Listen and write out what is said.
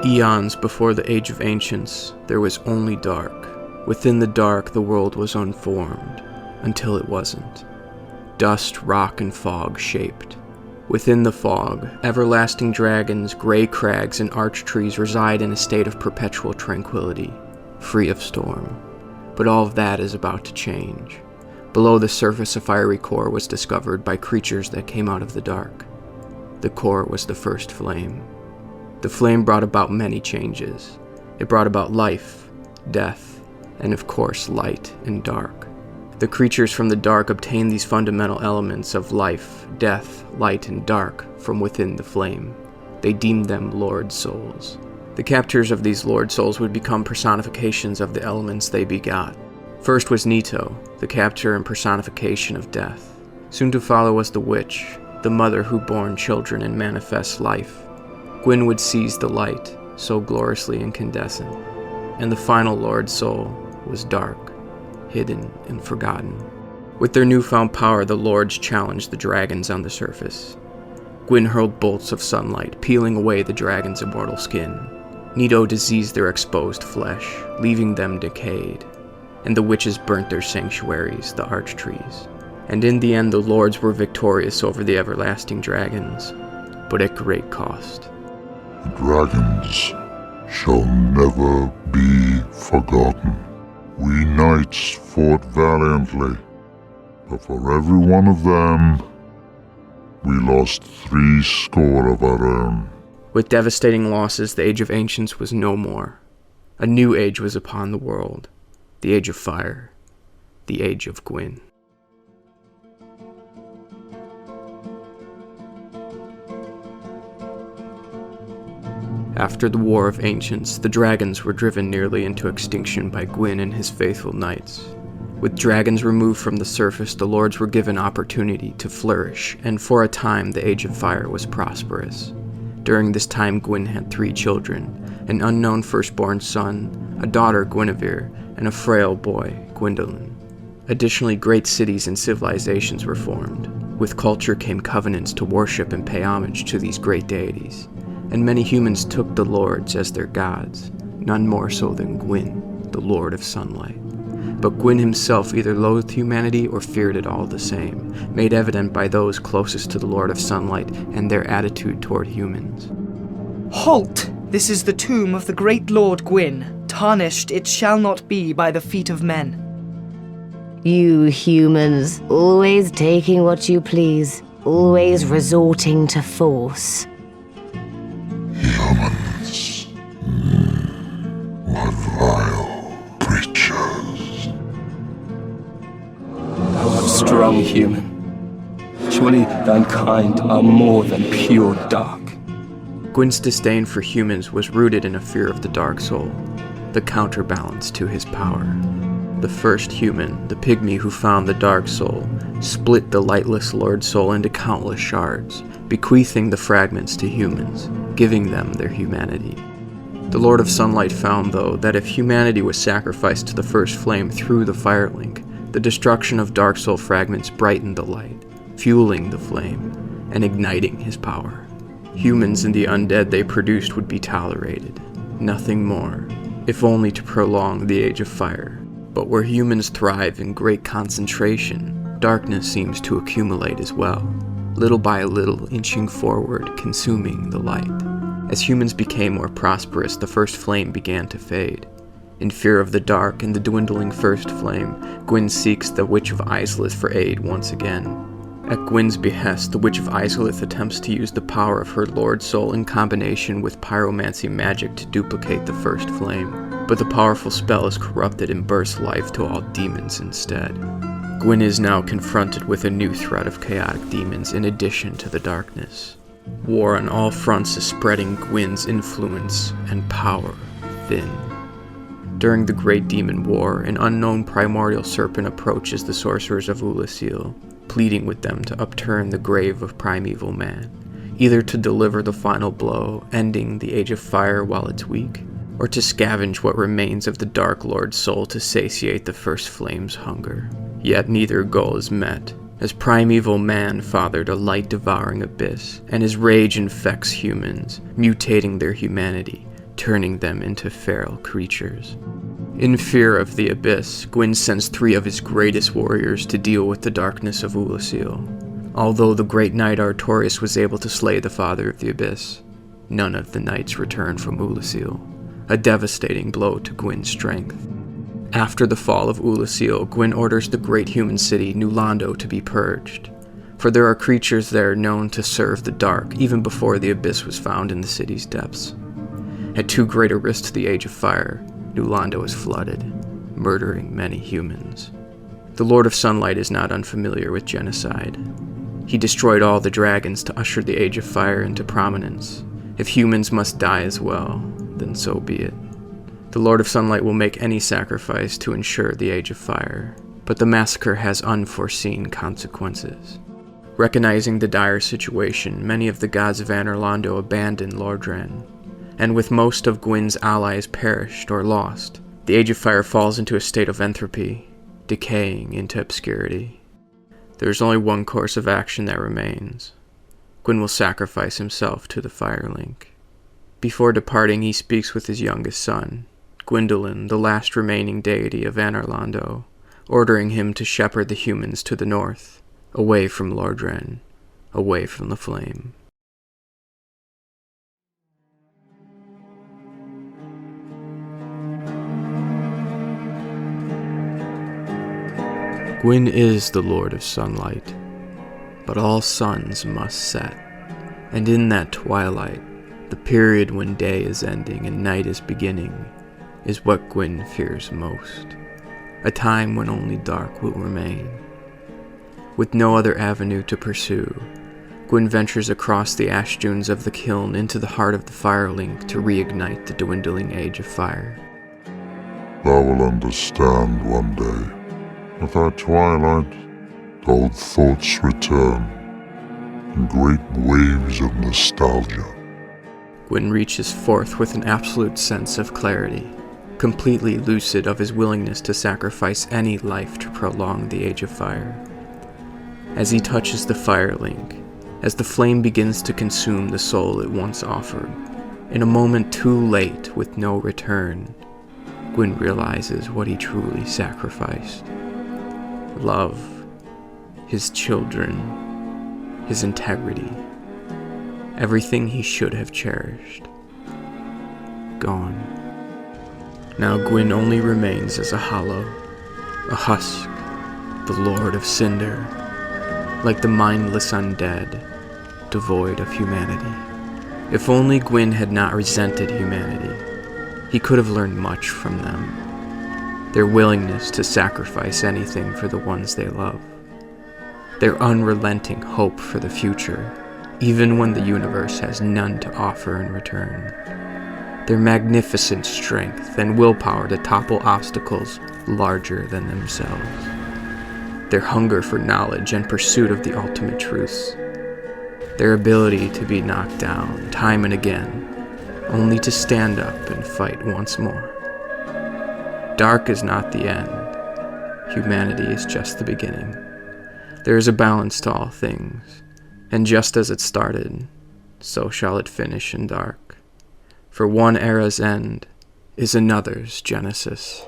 Eons before the Age of Ancients, there was only dark. Within the dark, the world was unformed, until it wasn't. Dust, rock, and fog shaped. Within the fog, everlasting dragons, gray crags, and arch trees reside in a state of perpetual tranquility, free of storm. But all of that is about to change. Below the surface, a fiery core was discovered by creatures that came out of the dark. The core was the first flame. The flame brought about many changes. It brought about life, death, and of course light and dark. The creatures from the dark obtained these fundamental elements of life, death, light, and dark from within the flame. They deemed them Lord Souls. The captors of these Lord Souls would become personifications of the elements they begot. First was Nito, the captor and personification of death. Soon to follow was the witch, the mother who bore children and manifests life. Gwyn would seize the light, so gloriously incandescent. And the final Lord Soul was dark, hidden and forgotten. With their newfound power, the Lords challenged the dragons on the surface. Gwyn hurled bolts of sunlight, peeling away the dragon's immortal skin. Nito diseased their exposed flesh, leaving them decayed. And the witches burnt their sanctuaries, the arch trees. And in the end, the Lords were victorious over the everlasting dragons, but at great cost. The dragons shall never be forgotten. We knights fought valiantly, but for every one of them, we lost 70 of our own. With devastating losses, the Age of Ancients was no more. A new age was upon the world. The Age of Fire. The Age of Gwyn. After the War of Ancients, the dragons were driven nearly into extinction by Gwyn and his faithful knights. With dragons removed from the surface, the Lords were given opportunity to flourish, and for a time the Age of Fire was prosperous. During this time, Gwyn had 3 children, an unknown firstborn son, a daughter, Guinevere, and a frail boy, Gwendolyn. Additionally, great cities and civilizations were formed. With culture came covenants to worship and pay homage to these great deities. And many humans took the Lords as their gods, none more so than Gwyn, the Lord of Sunlight. But Gwyn himself either loathed humanity or feared it all the same, made evident by those closest to the Lord of Sunlight and their attitude toward humans. Halt! This is the tomb of the great Lord Gwyn. Tarnished it shall not be by the feet of men. You humans, always taking what you please, always resorting to force. Humans. What vile creatures. Thou art strong, human. Surely thine kind are more than pure dark. Gwyn's disdain for humans was rooted in a fear of the Dark Soul, the counterbalance to his power. The first human, the pygmy who found the Dark Soul, split the lightless Lord Soul into countless shards, bequeathing the fragments to humans, giving them their humanity. The Lord of Sunlight found, though, that if humanity was sacrificed to the first flame through the fire link, the destruction of Dark Soul fragments brightened the light, fueling the flame, and igniting his power. Humans and the undead they produced would be tolerated, nothing more, if only to prolong the Age of Fire. But where humans thrive in great concentration, darkness seems to accumulate as well, little by little inching forward, consuming the light. As humans became more prosperous, the first flame began to fade. In fear of the dark and the dwindling first flame, Gwyn seeks the Witch of Izalith for aid once again. At Gwyn's behest, the Witch of Izalith attempts to use the power of her Lord Soul in combination with pyromancy magic to duplicate the first flame, but the powerful spell is corrupted and bursts life to all demons instead. Gwyn is now confronted with a new threat of chaotic demons in addition to the darkness. War on all fronts is spreading Gwyn's influence and power thin. During the Great Demon War, an unknown primordial serpent approaches the sorcerers of Ulasil, pleading with them to upturn the grave of primeval man, either to deliver the final blow, ending the Age of Fire while it's weak, or to scavenge what remains of the Dark Lord's soul to satiate the first flame's hunger. Yet neither goal is met, as primeval man fathered a light-devouring abyss, and his rage infects humans, mutating their humanity, turning them into feral creatures. In fear of the abyss, Gwyn sends 3 of his greatest warriors to deal with the darkness of Ulasil. Although the great knight Artorias was able to slay the father of the abyss, none of the knights returned from Ulasil, a devastating blow to Gwyn's strength. After the fall of Ulasil, Gwyn orders the great human city New Londo to be purged, for there are creatures there known to serve the dark even before the abyss was found in the city's depths. At too great a risk to the Age of Fire, New Londo is flooded, murdering many humans. The Lord of Sunlight is not unfamiliar with genocide. He destroyed all the dragons to usher the Age of Fire into prominence. If humans must die as well, then so be it. The Lord of Sunlight will make any sacrifice to ensure the Age of Fire, but the massacre has unforeseen consequences. Recognizing the dire situation, many of the gods of Anor Londo abandoned Lordran, and with most of Gwyn's allies perished or lost, the Age of Fire falls into a state of entropy, decaying into obscurity. There is only one course of action that remains. Gwyn will sacrifice himself to the Firelink. Before departing, he speaks with his youngest son, Gwyndolin, the last remaining deity of Anor Londo, ordering him to shepherd the humans to the north, away from Lordran, away from the flame. Gwyn is the Lord of Sunlight, but all suns must set, and in that twilight, the period when day is ending and night is beginning, is what Gwyn fears most, a time when only dark will remain. With no other avenue to pursue, Gwyn ventures across the ash dunes of the kiln into the heart of the Firelink to reignite the dwindling Age of Fire. Thou will understand one day. With our twilight, the old thoughts return, in great waves of nostalgia. Gwyn reaches forth with an absolute sense of clarity, completely lucid of his willingness to sacrifice any life to prolong the Age of Fire. As he touches the Firelink, as the flame begins to consume the soul it once offered, in a moment too late with no return, Gwyn realizes what he truly sacrificed. Love, his children, his integrity, everything he should have cherished. Gone. Now Gwyn only remains as a hollow, a husk, the Lord of Cinder, like the mindless undead, devoid of humanity. If only Gwyn had not resented humanity, he could have learned much from them. Their willingness to sacrifice anything for the ones they love. Their unrelenting hope for the future, even when the universe has none to offer in return. Their magnificent strength and willpower to topple obstacles larger than themselves. Their hunger for knowledge and pursuit of the ultimate truths. Their ability to be knocked down time and again, only to stand up and fight once more. Dark is not the end. Humanity is just the beginning. There is a balance to all things, and just as it started, so shall it finish in dark. For one era's end is another's genesis.